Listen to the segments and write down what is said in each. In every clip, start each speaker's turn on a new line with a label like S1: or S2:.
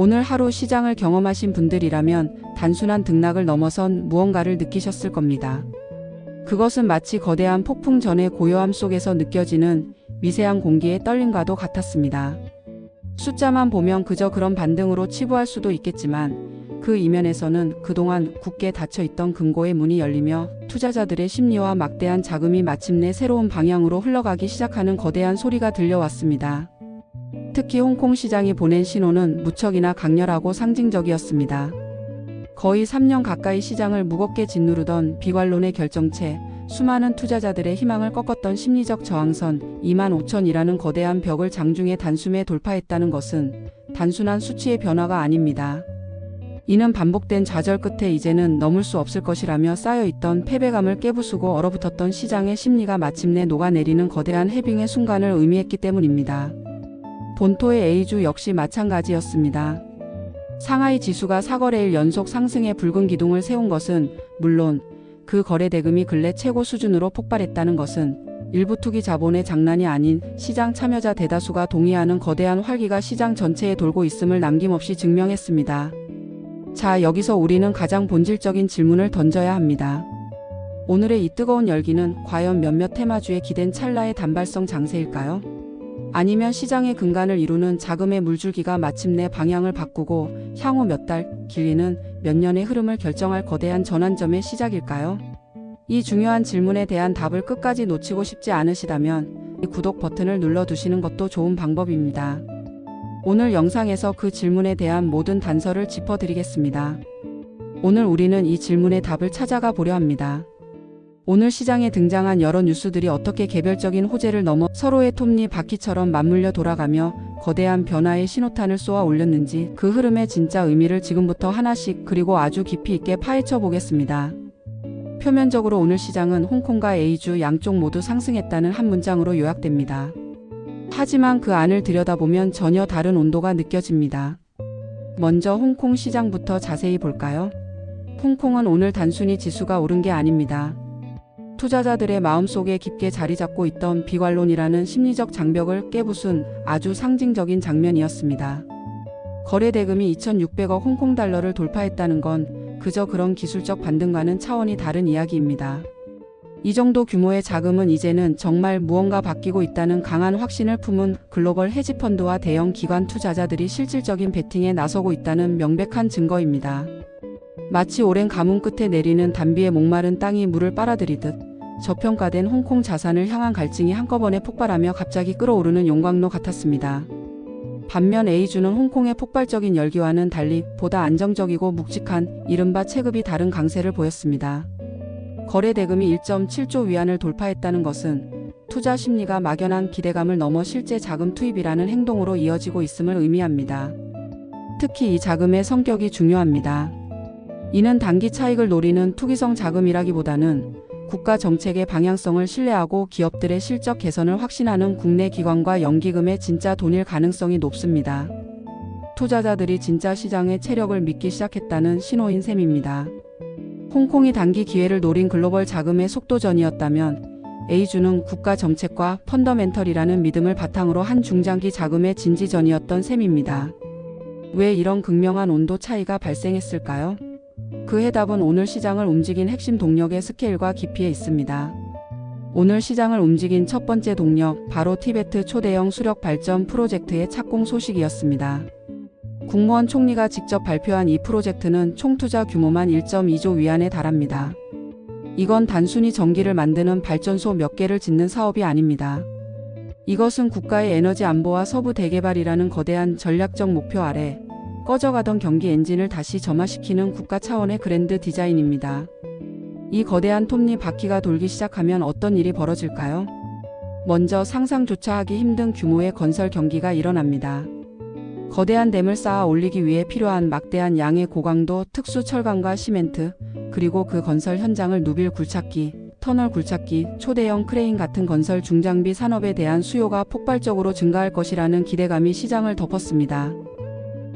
S1: 오늘 하루 시장을 경험하신 분들이라면 단순한 등락을 넘어선 무언가를 느끼셨을 겁니다. 그것은 마치 거대한 폭풍 전의 고요함 속에서 느껴지는 미세한 공기의 떨림과도 같았습니다. 숫자만 보면 그저 그런 반등으로 치부할 수도 있겠지만 그 이면에서는 그동안 굳게 닫혀있던 금고의 문이 열리며 투자자들의 심리와 막대한 자금이 마침내 새로운 방향으로 흘러가기 시작하는 거대한 소리가 들려왔습니다. 특히 홍콩 시장이 보낸 신호는 무척이나 강렬하고 상징적이었습니다. 거의 3년 가까이 시장을 무겁게 짓누르던 비관론의 결정체, 수많은 투자자들의 희망을 꺾었던 심리적 저항선 25,000이라는 거대한 벽을 장중에 단숨에 돌파했다는 것은 단순한 수치의 변화가 아닙니다. 이는 반복된 좌절 끝에 이제는 넘을 수 없을 것이라며 쌓여있던 패배감을 깨부수고 얼어붙었던 시장의 심리가 마침내 녹아내리는 거대한 해빙의 순간을 의미했기 때문입니다. 본토의 A주 역시 마찬가지였습니다. 상하이 지수가 4거래일 연속 상승의 붉은 기둥을 세운 것은 물론 그 거래 대금이 근래 최고 수준으로 폭발했다는 것은 일부 투기 자본의 장난이 아닌 시장 참여자 대다수가 동의하는 거대한 활기가 시장 전체에 돌고 있음을 남김없이 증명했습니다. 자, 여기서 우리는 가장 본질적인 질문을 던져야 합니다. 오늘의 이 뜨거운 열기는 과연 몇몇 테마주에 기댄 찰나의 단발성 장세일까요? 아니면 시장의 근간을 이루는 자금의 물줄기가 마침내 방향을 바꾸고 향후 몇 달, 길이는 몇 년의 흐름을 결정할 거대한 전환점의 시작일까요? 이 중요한 질문에 대한 답을 끝까지 놓치고 싶지 않으시다면 이 구독 버튼을 눌러두시는 것도 좋은 방법입니다. 오늘 영상에서 그 질문에 대한 모든 단서를 짚어드리겠습니다. 오늘 우리는 이 질문의 답을 찾아가 보려 합니다. 오늘 시장에 등장한 여러 뉴스들이 어떻게 개별적인 호재를 넘어 서로의 톱니 바퀴처럼 맞물려 돌아가며 거대한 변화의 신호탄을 쏘아 올렸는지 그 흐름의 진짜 의미를 지금부터 하나씩 그리고 아주 깊이 있게 파헤쳐 보겠습니다. 표면적으로 오늘 시장은 홍콩과 A주 양쪽 모두 상승했다는 한 문장으로 요약됩니다. 하지만 그 안을 들여다보면 전혀 다른 온도가 느껴집니다. 먼저 홍콩 시장부터 자세히 볼까요? 홍콩은 오늘 단순히 지수가 오른 게 아닙니다. 투자자들의 마음속에 깊게 자리잡고 있던 비관론이라는 심리적 장벽을 깨부순 아주 상징적인 장면이었습니다. 거래 대금이 2,600억 홍콩 달러를 돌파했다는 건 그저 그런 기술적 반등과는 차원이 다른 이야기입니다. 이 정도 규모의 자금은 이제는 정말 무언가 바뀌고 있다는 강한 확신을 품은 글로벌 헤지펀드와 대형 기관 투자자들이 실질적인 베팅에 나서고 있다는 명백한 증거입니다. 마치 오랜 가뭄 끝에 내리는 단비에 목마른 땅이 물을 빨아들이듯 저평가된 홍콩 자산을 향한 갈증이 한꺼번에 폭발하며 갑자기 끓어오르는 용광로 같았습니다. 반면 A주는 홍콩의 폭발적인 열기와는 달리 보다 안정적이고 묵직한 이른바 체급이 다른 강세를 보였습니다. 거래 대금이 1.7조 위안을 돌파했다는 것은 투자 심리가 막연한 기대감을 넘어 실제 자금 투입이라는 행동으로 이어지고 있음을 의미합니다. 특히 이 자금의 성격이 중요합니다. 이는 단기 차익을 노리는 투기성 자금이라기보다는 국가 정책의 방향성을 신뢰하고 기업들의 실적 개선을 확신하는 국내 기관과 연기금의 진짜 돈일 가능성이 높습니다. 투자자들이 진짜 시장의 체력을 믿기 시작했다는 신호인 셈입니다. 홍콩이 단기 기회를 노린 글로벌 자금의 속도전이었다면 A주는 국가 정책과 펀더멘털이라는 믿음을 바탕으로 한 중장기 자금의 진지전이었던 셈입니다. 왜 이런 극명한 온도 차이가 발생했을까요? 그 해답은 오늘 시장을 움직인 핵심 동력의 스케일과 깊이에 있습니다. 오늘 시장을 움직인 첫 번째 동력, 바로 티베트 초대형 수력 발전 프로젝트의 착공 소식이었습니다. 국무원 총리가 직접 발표한 이 프로젝트는 총 투자 규모만 1.2조 위안에 달합니다. 이건 단순히 전기를 만드는 발전소 몇 개를 짓는 사업이 아닙니다. 이것은 국가의 에너지 안보와 서부 대개발이라는 거대한 전략적 목표 아래 꺼져가던 경기 엔진을 다시 점화시키는 국가 차원의 그랜드 디자인입니다. 이 거대한 톱니 바퀴가 돌기 시작하면 어떤 일이 벌어질까요? 먼저 상상조차 하기 힘든 규모의 건설 경기가 일어납니다. 거대한 댐을 쌓아 올리기 위해 필요한 막대한 양의 고강도 특수 철강과 시멘트, 그리고 그 건설 현장을 누빌 굴착기, 터널 굴착기, 초대형 크레인 같은 건설 중장비 산업에 대한 수요가 폭발적으로 증가할 것이라는 기대감이 시장을 덮었습니다.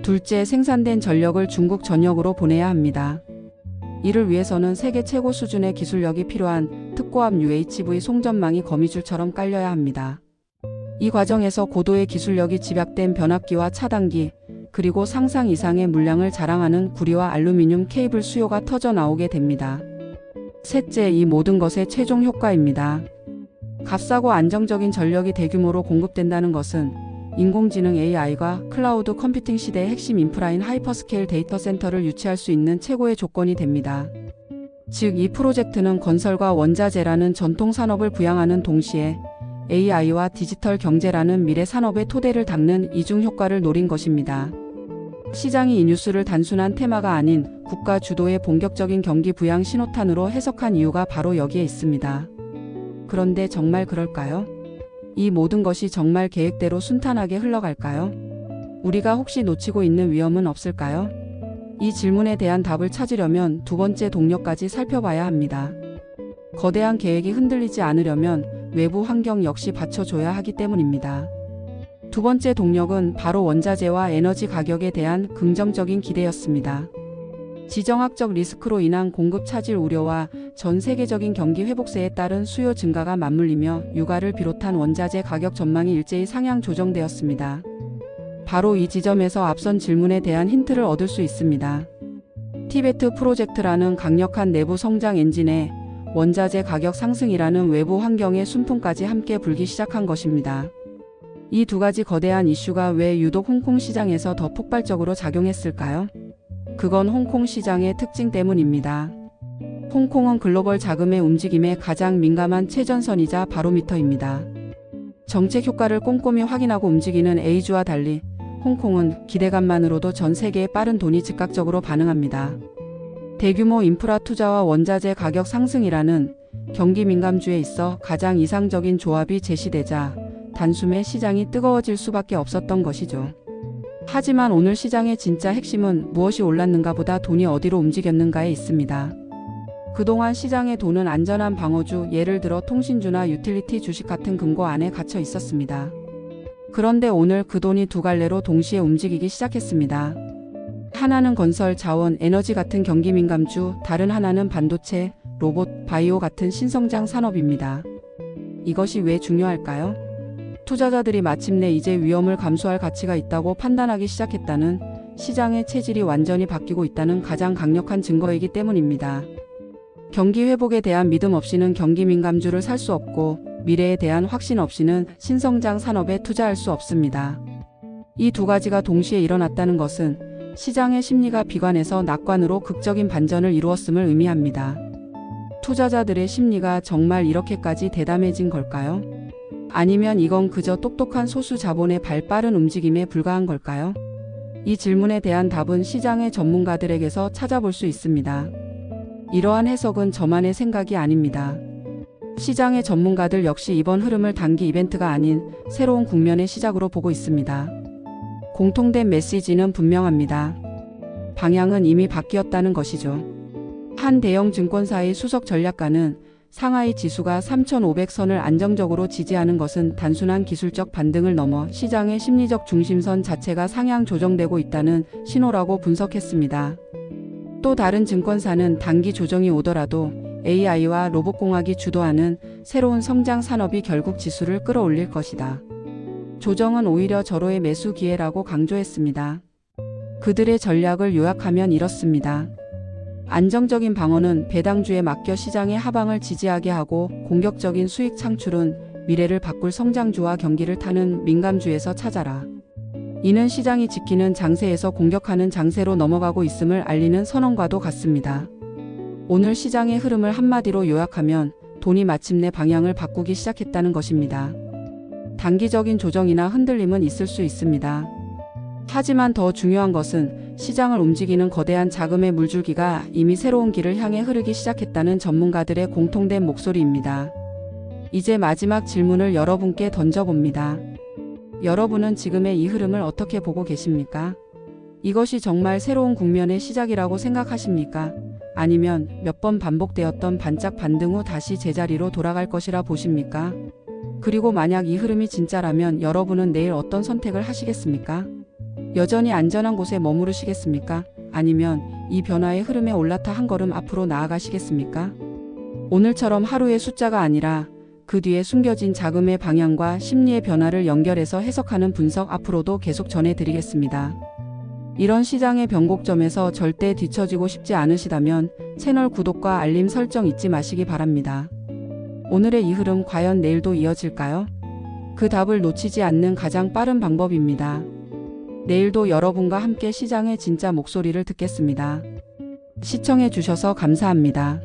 S1: 둘째, 생산된 전력을 중국 전역으로 보내야 합니다. 이를 위해서는 세계 최고 수준의 기술력이 필요한 특고압 UHV 송전망이 거미줄처럼 깔려야 합니다. 이 과정에서 고도의 기술력이 집약된 변압기와 차단기, 그리고 상상 이상의 물량을 자랑하는 구리와 알루미늄 케이블 수요가 터져 나오게 됩니다. 셋째, 이 모든 것의 최종 효과입니다. 값싸고 안정적인 전력이 대규모로 공급된다는 것은 인공지능 AI가 클라우드 컴퓨팅 시대의 핵심 인프라인 하이퍼스케일 데이터 센터를 유치할 수 있는 최고의 조건이 됩니다. 즉, 이 프로젝트는 건설과 원자재라는 전통 산업을 부양하는 동시에 AI와 디지털 경제라는 미래 산업의 토대를 닦는 이중 효과를 노린 것입니다. 시장이 이 뉴스를 단순한 테마가 아닌 국가 주도의 본격적인 경기 부양 신호탄으로 해석한 이유가 바로 여기에 있습니다. 그런데 정말 그럴까요? 이 모든 것이 정말 계획대로 순탄하게 흘러갈까요? 우리가 혹시 놓치고 있는 위험은 없을까요? 이 질문에 대한 답을 찾으려면 두 번째 동력까지 살펴봐야 합니다. 거대한 계획이 흔들리지 않으려면 외부 환경 역시 받쳐줘야 하기 때문입니다. 두 번째 동력은 바로 원자재와 에너지 가격에 대한 긍정적인 기대였습니다. 지정학적 리스크로 인한 공급 차질 우려와 전 세계적인 경기 회복세에 따른 수요 증가가 맞물리며 유가를 비롯한 원자재 가격 전망이 일제히 상향 조정되었습니다. 바로 이 지점에서 앞선 질문에 대한 힌트를 얻을 수 있습니다. 티베트 프로젝트라는 강력한 내부 성장 엔진에 원자재 가격 상승이라는 외부 환경의 순풍까지 함께 불기 시작한 것입니다. 이 두 가지 거대한 이슈가 왜 유독 홍콩 시장에서 더 폭발적으로 작용했을까요? 그건 홍콩 시장의 특징 때문입니다. 홍콩은 글로벌 자금의 움직임에 가장 민감한 최전선이자 바로미터입니다. 정책 효과를 꼼꼼히 확인하고 움직이는 A주와 달리 홍콩은 기대감만으로도 전 세계의 빠른 돈이 즉각적으로 반응합니다. 대규모 인프라 투자와 원자재 가격 상승이라는 경기 민감주에 있어 가장 이상적인 조합이 제시되자 단숨에 시장이 뜨거워질 수밖에 없었던 것이죠. 하지만 오늘 시장의 진짜 핵심은 무엇이 올랐는가 보다 돈이 어디로 움직였는가에 있습니다. 그동안 시장의 돈은 안전한 방어주, 예를 들어 통신주나 유틸리티 주식 같은 금고 안에 갇혀 있었습니다. 그런데 오늘 그 돈이 두 갈래로 동시에 움직이기 시작했습니다. 하나는 건설, 자원, 에너지 같은 경기 민감주, 다른 하나는 반도체, 로봇, 바이오 같은 신성장 산업입니다. 이것이 왜 중요할까요? 투자자들이 마침내 이제 위험을 감수할 가치가 있다고 판단하기 시작했다는, 시장의 체질이 완전히 바뀌고 있다는 가장 강력한 증거이기 때문입니다. 경기 회복에 대한 믿음 없이는 경기 민감주를 살 수 없고 미래에 대한 확신 없이는 신성장 산업에 투자할 수 없습니다. 이 두 가지가 동시에 일어났다는 것은 시장의 심리가 비관에서 낙관으로 극적인 반전을 이루었음을 의미합니다. 투자자들의 심리가 정말 이렇게까지 대담해진 걸까요? 아니면 이건 그저 똑똑한 소수 자본의 발빠른 움직임에 불과한 걸까요? 이 질문에 대한 답은 시장의 전문가들에게서 찾아볼 수 있습니다. 이러한 해석은 저만의 생각이 아닙니다. 시장의 전문가들 역시 이번 흐름을 단기 이벤트가 아닌 새로운 국면의 시작으로 보고 있습니다. 공통된 메시지는 분명합니다. 방향은 이미 바뀌었다는 것이죠. 한 대형 증권사의 수석 전략가는 상하이 지수가 3,500선을 안정적으로 지지하는 것은 단순한 기술적 반등을 넘어 시장의 심리적 중심선 자체가 상향 조정되고 있다는 신호라고 분석했습니다. 또 다른 증권사는 단기 조정이 오더라도 AI와 로봇공학이 주도하는 새로운 성장 산업이 결국 지수를 끌어올릴 것이다. 조정은 오히려 절호의 매수 기회라고 강조했습니다. 그들의 전략을 요약하면 이렇습니다. 안정적인 방어는 배당주에 맡겨 시장의 하방을 지지하게 하고, 공격적인 수익 창출은 미래를 바꿀 성장주와 경기를 타는 민감주에서 찾아라. 이는 시장이 지키는 장세에서 공격하는 장세로 넘어가고 있음을 알리는 선언과도 같습니다. 오늘 시장의 흐름을 한마디로 요약하면 돈이 마침내 방향을 바꾸기 시작했다는 것입니다. 단기적인 조정이나 흔들림은 있을 수 있습니다. 하지만 더 중요한 것은 시장을 움직이는 거대한 자금의 물줄기가 이미 새로운 길을 향해 흐르기 시작했다는 전문가들의 공통된 목소리입니다. 이제 마지막 질문을 여러분께 던져봅니다. 여러분은 지금의 이 흐름을 어떻게 보고 계십니까? 이것이 정말 새로운 국면의 시작이라고 생각하십니까? 아니면 몇 번 반복되었던 반짝 반등 후 다시 제자리로 돌아갈 것이라 보십니까? 그리고 만약 이 흐름이 진짜라면 여러분은 내일 어떤 선택을 하시겠습니까? 여전히 안전한 곳에 머무르시겠습니까? 아니면 이 변화의 흐름에 올라타 한 걸음 앞으로 나아가시겠습니까? 오늘처럼 하루의 숫자가 아니라 그 뒤에 숨겨진 자금의 방향과 심리의 변화를 연결해서 해석하는 분석 앞으로도 계속 전해드리겠습니다. 이런 시장의 변곡점에서 절대 뒤처지고 싶지 않으시다면 채널 구독과 알림 설정 잊지 마시기 바랍니다. 오늘의 이 흐름 과연 내일도 이어질까요? 그 답을 놓치지 않는 가장 빠른 방법입니다. 내일도 여러분과 함께 시장의 진짜 목소리를 듣겠습니다. 시청해 주셔서 감사합니다.